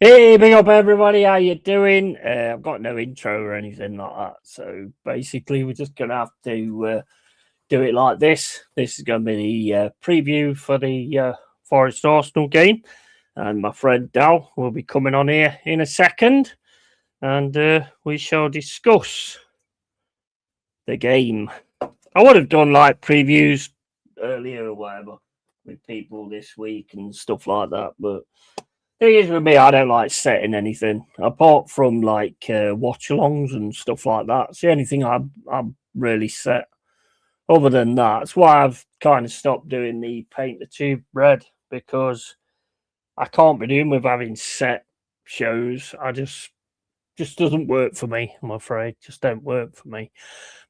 Hey, big up everybody, how you doing? I've got no intro or anything like that, so basically we're just going to have to do it like this. This is going to be the preview for the Forest Arsenal game, and my friend Dal will be coming on here in a second, and we shall discuss the game. I would have done like previews earlier or whatever with people this week and stuff like that, but thing is with me, I don't like setting anything apart from like watch-alongs and stuff like that. It's the only thing I'm really set. Other than that, that's why I've kind of stopped doing the paint the tube red, because I can't be doing with having set shows. I just doesn't work for me. I'm afraid, just don't work for me.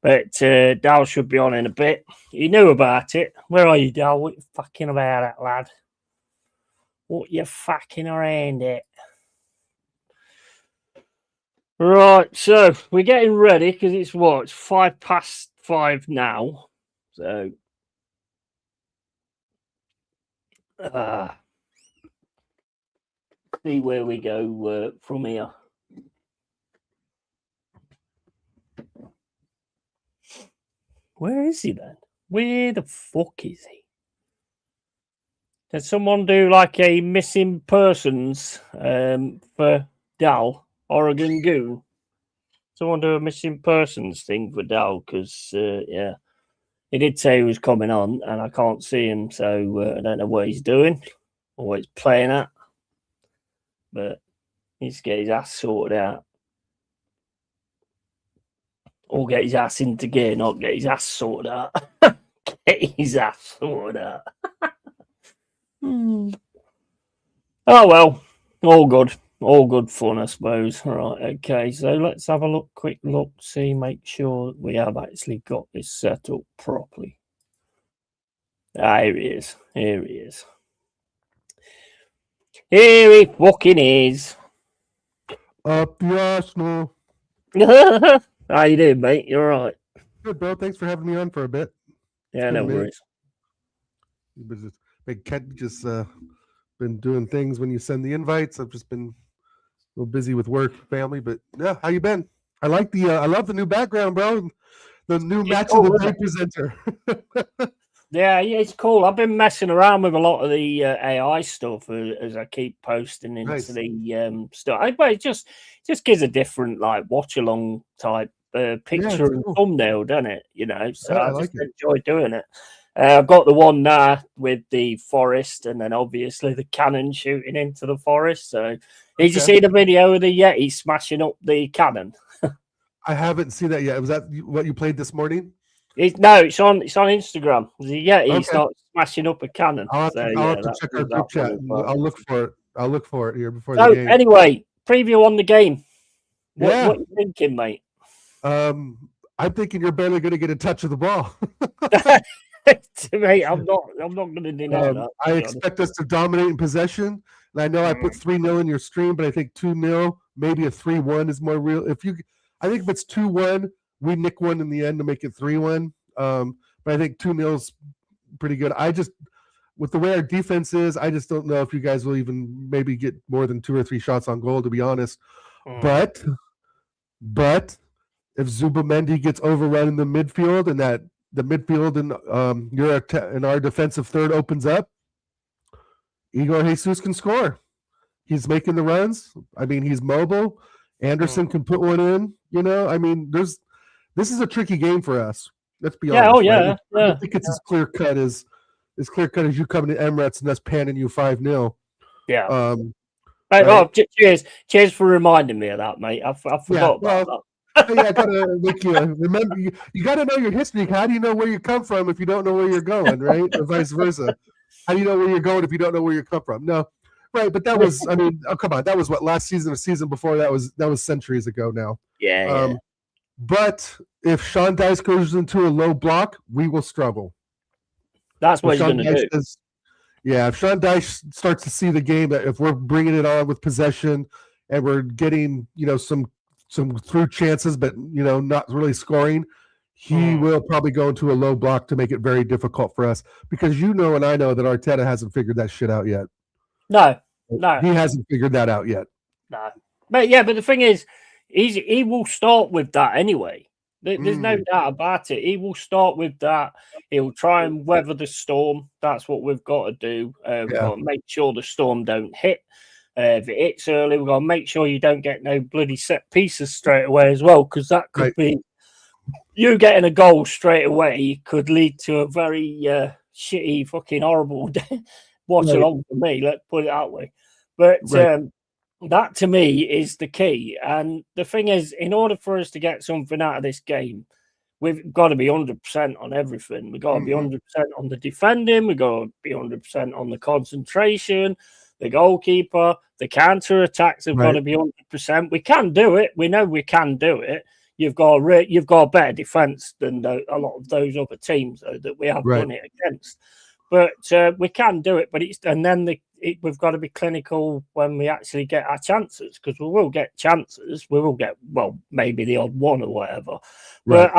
But Dal should be on in a bit. He knew about it. Where are you, Dal? What you fucking about, that lad? What you fucking around it? Right, so we're getting ready because it's 5:05 now. So see where we go from here. Where is he then? Where the fuck is he? Did someone do like a missing persons for Dal, Oregon Goon? Someone do a missing persons thing for Dal, because yeah, he did say he was coming on, and I can't see him, so I don't know what he's doing or what he's playing at. But he needs to get his ass sorted out, or get his ass into gear, not get his ass sorted out. Get his ass sorted out. Oh well, all good fun, I suppose. Right, okay, so let's have a quick look, see, make sure we have actually got this set up properly. Here he is. Here he fucking is. Up the Arsenal. How you doing, mate? You all right? Good, bro. Thanks for having me on for a bit. Yeah, no worries. Big Kent just been doing things when you send the invites. I've just been a little busy with work, family, but yeah, how you been? I like I love the new background, bro. The new match of the day presenter. Yeah, it's cool. I've been messing around with a lot of the AI stuff as I keep posting into the stuff. But it just gives a different like watch along type picture and thumbnail, doesn't it? You know, so I just enjoy doing it. I've got the one there with the forest, and then obviously the cannon shooting into the forest. So, did you see the video of the Yeti smashing up the cannon? I haven't seen that yet. Was that what you played this morning? No, it's on Instagram. The Yeti starts smashing up a cannon. I'll have to check our group chat. I'll look for it. I'll look for it here before the game. Anyway, preview on the game. What are you thinking, mate? I'm thinking you're barely going to get a touch of the ball. Mate, I'm not going to deny that. I expect us to dominate in possession. And I know I put 3-0 in your stream, but I think 2-0, maybe a 3-1 is more real. I think if it's 2-1, we nick one in the end to make it 3-1. But I think 2-0 is pretty good. With the way our defense is, I just don't know if you guys will even maybe get more than 2 or 3 shots on goal, to be honest. But if Zubamendi gets overrun in the midfield, and that the midfield and our defensive third opens up, Igor Jesus can score. He's making the runs. I mean, he's mobile. Anderson can put one in. You know, I mean, this is a tricky game for us. Let's be honest. Yeah. I don't think it's as clear cut as you coming to Emirates and us panning you 5-0. Yeah. Cheers for reminding me of that, mate. I forgot about that. I gotta make you remember. You got to know your history. How do you know where you come from if you don't know where you're going, right? Or vice versa. How do you know where you're going if you don't know where you come from? No, right? But that was, I mean, come on, that was what, last season or season before? That was centuries ago now. Yeah. But if Sean Dyche goes into a low block, we will struggle. That's what he's going to do. If Sean Dyche starts to see the game, that if we're bringing it on with possession and we're getting, some through chances, but not really scoring, he will probably go into a low block to make it very difficult for us, because and I know that Arteta hasn't figured that shit out yet. No, he hasn't figured that out yet. No. But the thing is, he will start with that anyway. There's no doubt about it. He will start with that. He'll try and weather the storm. That's what we've got to do. We've got to make sure the storm don't hit. If it hits early, we've got to make sure you don't get no bloody set pieces straight away as well, because that could be you getting a goal straight away could lead to a very shitty, fucking horrible watch along for me. Let's put it that way. But that to me is the key. And the thing is, in order for us to get something out of this game, we've got to be 100% on everything. We've got to be 100% on the defending. We've got to be 100% on the concentration, the goalkeeper, the counter attacks have got to be 100%. We can do it. We know we can do it. You've got a better defense than a lot of those other teams that we have done it against. But we can do it. But we've got to be clinical when we actually get our chances, because we will get chances. We will get, maybe the odd one or whatever. But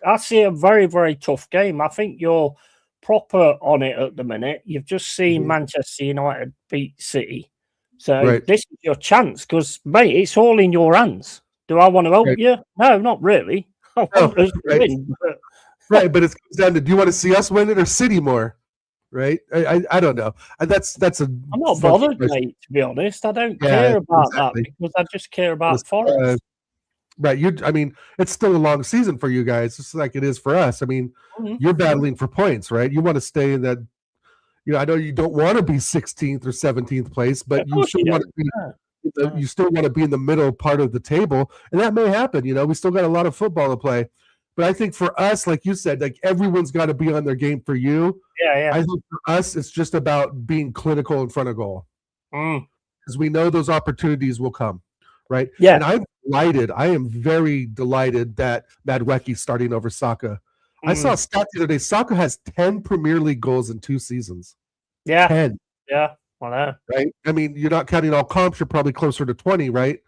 I see a very, very tough game. I think you're proper on it at the minute. You've just seen Manchester United beat City. So this is your chance, because, mate, it's all in your hands. Do I want to help you? No, not really. I want us to win. But it comes down to, do you want to see us win it or City more? Right? I don't know. That's I'm not bothered, mate, to be honest. I don't care about that, because I just care about Forest. I mean, it's still a long season for you guys, just like it is for us. I mean, you're battling for points, right? You want to stay in that. I know you don't want to be 16th or 17th place, but you still want to be. You still want to be in the middle part of the table, and that may happen. We still got a lot of football to play, but I think for us, like you said, like everyone's got to be on their game for you. I think for us, it's just about being clinical in front of goal, because we know those opportunities will come, right? And I'm delighted. I am very delighted that Madueke's starting over Saka. I saw a stat the other day. Saka has 10 Premier League goals in 2 seasons. 10. Right? I mean, you're not counting all comps. You're probably closer to 20, right?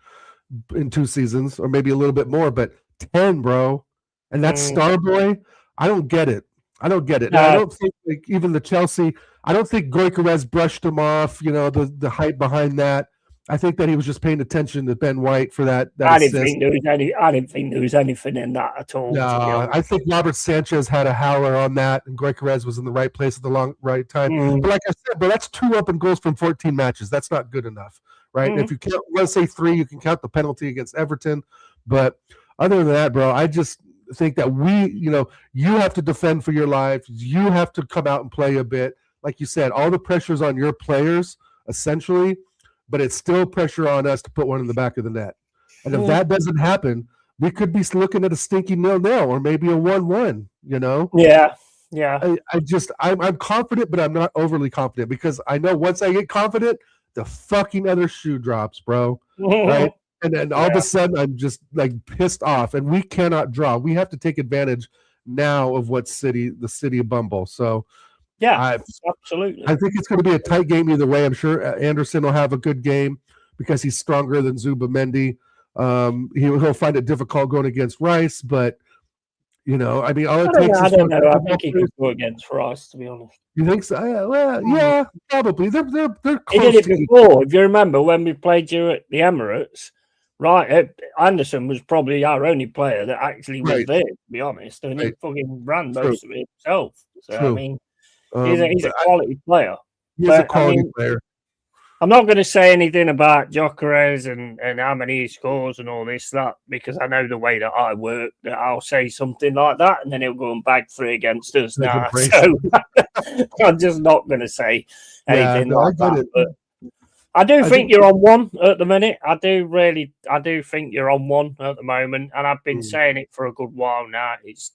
In 2 seasons, or maybe a little bit more, but 10, bro. And that's Starboy. I don't get it. I don't think, like, even the Chelsea, I don't think Gyökeres brushed him off, the hype behind that. I think that he was just paying attention to Ben White for that I didn't think there was anything in that at all. No, I think Robert Sanchez had a howler on that, and Gyökeres was in the right place at the right time. But like I said, that's 2 open goals from 14 matches. That's not good enough, right? If you count, let's say 3, you can count the penalty against Everton. But other than that, bro, I just think that you have to defend for your life. You have to come out and play a bit. Like you said, all the pressure's on your players, essentially, but it's still pressure on us to put one in the back of the net. And if that doesn't happen, we could be looking at a stinky 0-0 or maybe a 1-1, I'm confident, but I'm not overly confident, because I know once I get confident, the fucking other shoe drops, bro. Right? And then all of a sudden, I'm just like pissed off, and we cannot draw. We have to take advantage now of the city of Bumble. So, absolutely. I think it's going to be a tight game either way. I'm sure Anderson will have a good game because he's stronger than Zubimendi. He'll find it difficult going against Rice, but I mean, all it takes is. I don't know. I think he could go against Rice, to be honest. You think so? Yeah, probably. They're close. He did it before. If you remember when we played you at the Emirates, right? Anderson was probably our only player that actually was there, to be honest, and he fucking ran most of it himself. So I mean. He's a quality player. He's a quality player. I'm not going to say anything about Gyökeres and how many he scores and all this, that, because I know the way that I work, that I'll say something like that and then he'll go and bag 3 against us now. So I'm just not going to say anything like that. But I do think you're on one at the minute. I do think you're on one at the moment, and I've been saying it for a good while now. It's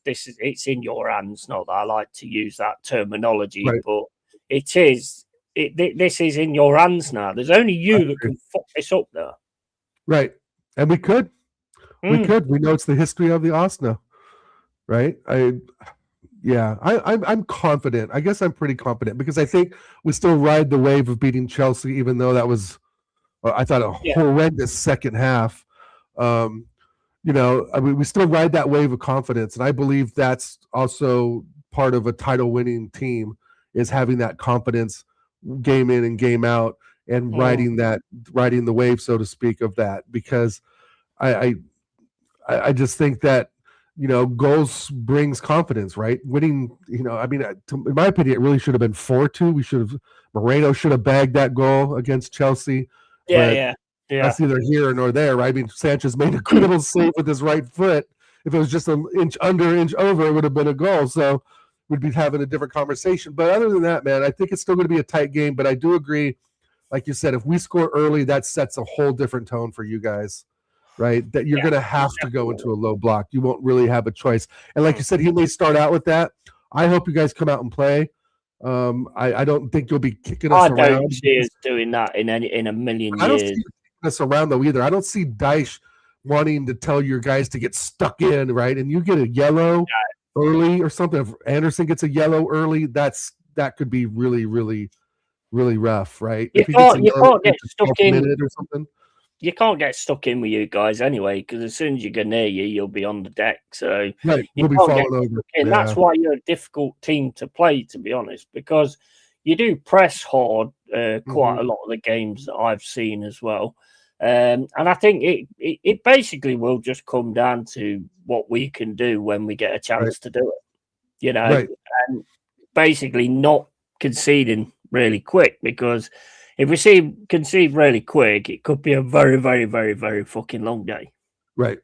in your hands. Not that I like to use that terminology, but it is. This is in your hands now. There's only you that can fuck this up there. Right, and we could. We could. We know it's the history of the Arsenal, right? I'm confident. I guess I'm pretty confident because I think we still ride the wave of beating Chelsea, even though that was, I thought, a horrendous second half. I mean, we still ride that wave of confidence, and I believe that's also part of a title-winning team is having that confidence game in and game out, and riding the wave, so to speak, of that, because I just think that, goals brings confidence, right? Winning, I mean, in my opinion, it really should have been 4-2. Moreno should have bagged that goal against Chelsea. Yeah. That's neither here nor there, right? I mean, Sanchez made a critical save with his right foot. If it was just an inch under, inch over, it would have been a goal. So we'd be having a different conversation. But other than that, man, I think it's still going to be a tight game. But I do agree, like you said, if we score early, that sets a whole different tone for you guys, right? That you're going to have to go into a low block. You won't really have a choice. And like you said, he may start out with that. I hope you guys come out and play. I don't think you'll be kicking us around. I don't see us doing that in a million years. I don't see you kicking us around though either. I don't see Dyche wanting to tell your guys to get stuck in, right? And you get a yellow early or something. If Anderson gets a yellow early, that could be really, really, really rough, right? You can't get stuck in or something. You can't get stuck in with you guys anyway, because as soon as you get near you, you'll be on the deck. So right, we'll be falling over. And that's why you're a difficult team to play, to be honest, because you do press hard quite a lot of the games that I've seen as well. And I think it basically will just come down to what we can do when we get a chance to do it, and basically not conceding really quick, because if we concede really quick, it could be a very, very, very, very fucking long day. Right.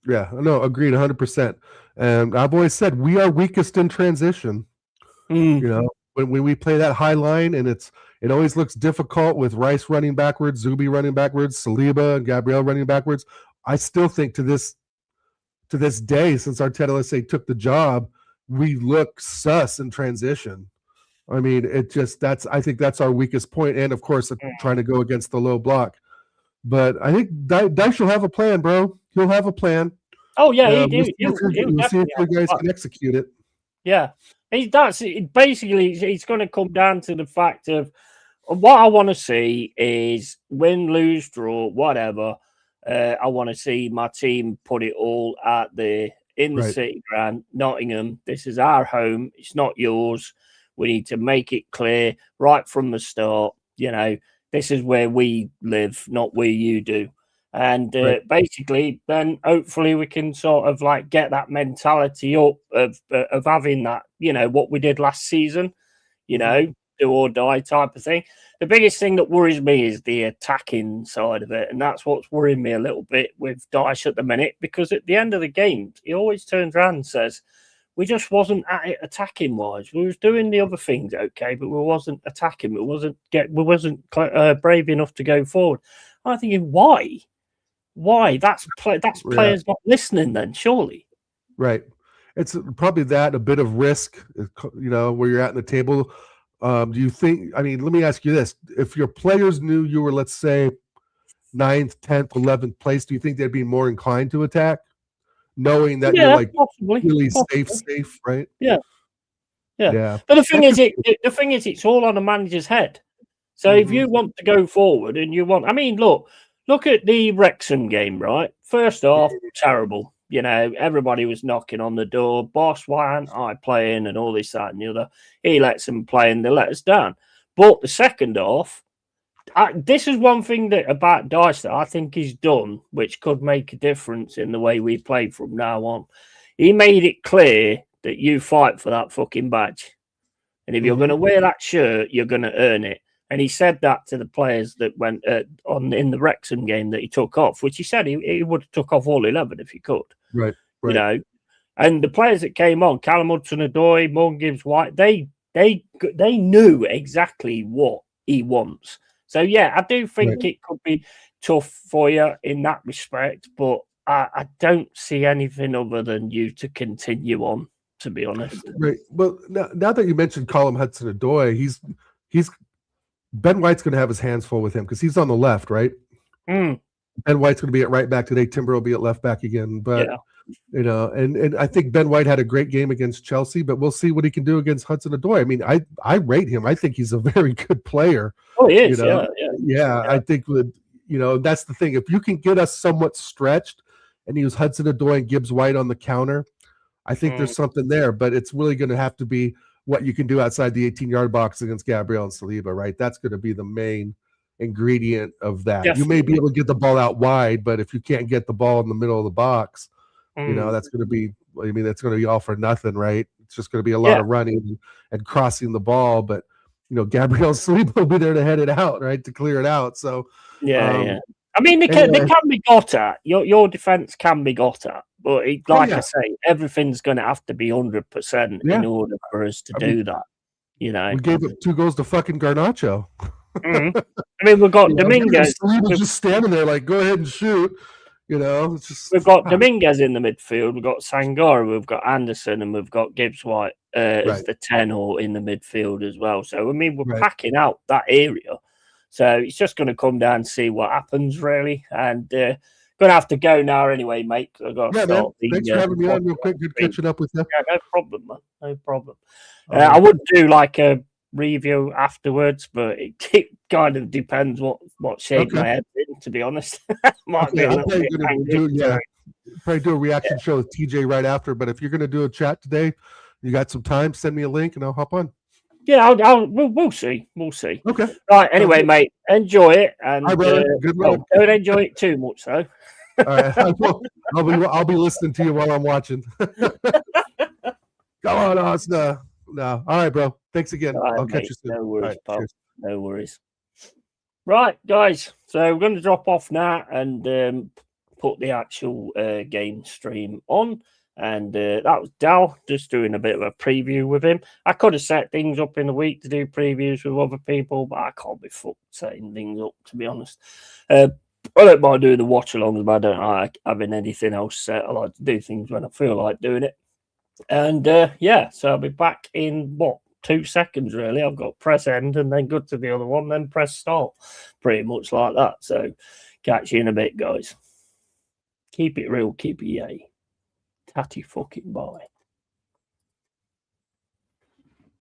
Yeah. No, agreed 100%. And I've always said we are weakest in transition. When we play that high line, and it always looks difficult with Rice running backwards, Zubi running backwards, Saliba and Gabriel running backwards. I still think to this day, since Arteta, let's say, took the job, we look sus in transition. I mean, I think that's our weakest point. And of course, trying to go against the low block. But I think Dyche will have a plan, bro. He'll have a plan. Oh, yeah. We'll see if you guys can execute it. Yeah. Basically, it's going to come down to the fact of what I want to see is win, lose, draw, whatever. I want to see my team put it all in the City Ground, Nottingham. This is our home. It's not yours. We need to make it clear right from the start. This is where we live, not where you do. And basically, then hopefully we can sort of like get that mentality up of having that, what we did last season, do or die type of thing. The biggest thing that worries me is the attacking side of it. And that's what's worrying me a little bit with Dyche at the minute, because at the end of the game, he always turns around and says, we just wasn't at it attacking wise. We was doing the other things okay, but we wasn't attacking. We wasn't brave enough to go forward. I'm thinking, why? That's players not listening. Then surely, right? It's probably that, a bit of risk. Where you're at in the table. Do you think? I mean, let me ask you this: if your players knew you were, let's say, 9th, 10th, 11th place, do you think they'd be more inclined to attack? Knowing that you're like really safe, right? Yeah. But the thing is, it's all on a manager's head. So if you want to go forward and look at the Wrexham game, right? First off, terrible. Everybody was knocking on the door. Boss, why aren't I playing? And all this, that, and the other. He lets them play, and they let us down. But the second off, this is one thing about Dyche that I think he's done, which could make a difference in the way we play from now on. He made it clear that you fight for that fucking badge. And if you're going to wear that shirt, you're going to earn it. And he said that to the players that went in the Wrexham game that he took off, which he said he would have took off all 11 if he could. Right. And the players that came on, Callum Hudson-Odoi, Morgan Gibbs-White, they knew exactly what he wants. So, yeah, I do think it could be tough for you in that respect, but I don't see anything other than you to continue on, to be honest. Right. Well, now that you mentioned Callum Hudson-Odoi, he's Ben White's going to have his hands full with him because he's on the left, right? Ben White's going to be at right back today. Timber will be at left back again. But, and I think Ben White had a great game against Chelsea, but we'll see what he can do against Hudson-Odoi. I mean, I rate him. I think he's a very good player. Oh, he is. Yeah. I think that's the thing. If you can get us somewhat stretched and use Hudson-Odoi and Gibbs-White on the counter, I think there's something there. But it's really going to have to be what you can do outside the 18-yard box against Gabriel and Saliba, right? That's going to be the main ingredient of that. You may be able to get the ball out wide, but if you can't get the ball in the middle of the box, you know, that's going to be, I mean, that's going to be all for nothing, right? It's just going to be a lot of running and crossing the ball, but you know, Gabriel Sleep will be there to head it out, right? To clear it out. So I mean, they can be got at. Your defense can be got at, but I say, everything's going to have to be 100% in order for us to do that. You know, we gave up 2 goals to fucking Garnacho. I mean, we've got Dominguez. Sleep just standing there like, go ahead and shoot. You know, it's just, we've got Dominguez in the midfield, we've got Sangora, we've got Anderson, and we've got Gibbs White as the 10 or in the midfield as well. So, I mean, we're packing out that area. So, it's just going to come down and see what happens, really. And going to have to go now anyway, mate. I've got to start thanks for having me on real quick. Good catching up with you. Yeah, no problem, man. No problem. I would do like a review afterwards, but it kind of depends what shape my head's in, to be honest. Might be a little bit angry, probably do a reaction show with TJ right after, but if you're going to do a chat today, you got some time, send me a link and I'll hop on. Yeah, we'll see. We'll see. Okay. Right. Anyway, mate, enjoy it, and good luck. Don't enjoy it too much, though. All right, I'll be listening to you while I'm watching. Go on, Osna. No. All right, bro. Thanks again. Right, I'll catch you soon. No worries, pal. No worries. Right, guys. So we're going to drop off now and put the actual game stream on. And that was Dal, just doing a bit of a preview with him. I could have set things up in the week to do previews with other people, but I can't be fucked setting things up, to be honest. I don't mind doing the watch-alongs, but I don't like having anything else set. I like to do things when I feel like doing it. And so I'll be back in 2 seconds, really. I've got press end and then go to the other one, then press start. Pretty much like that. So catch you in a bit, guys. Keep it real, keep it yay. Tatty fucking bye.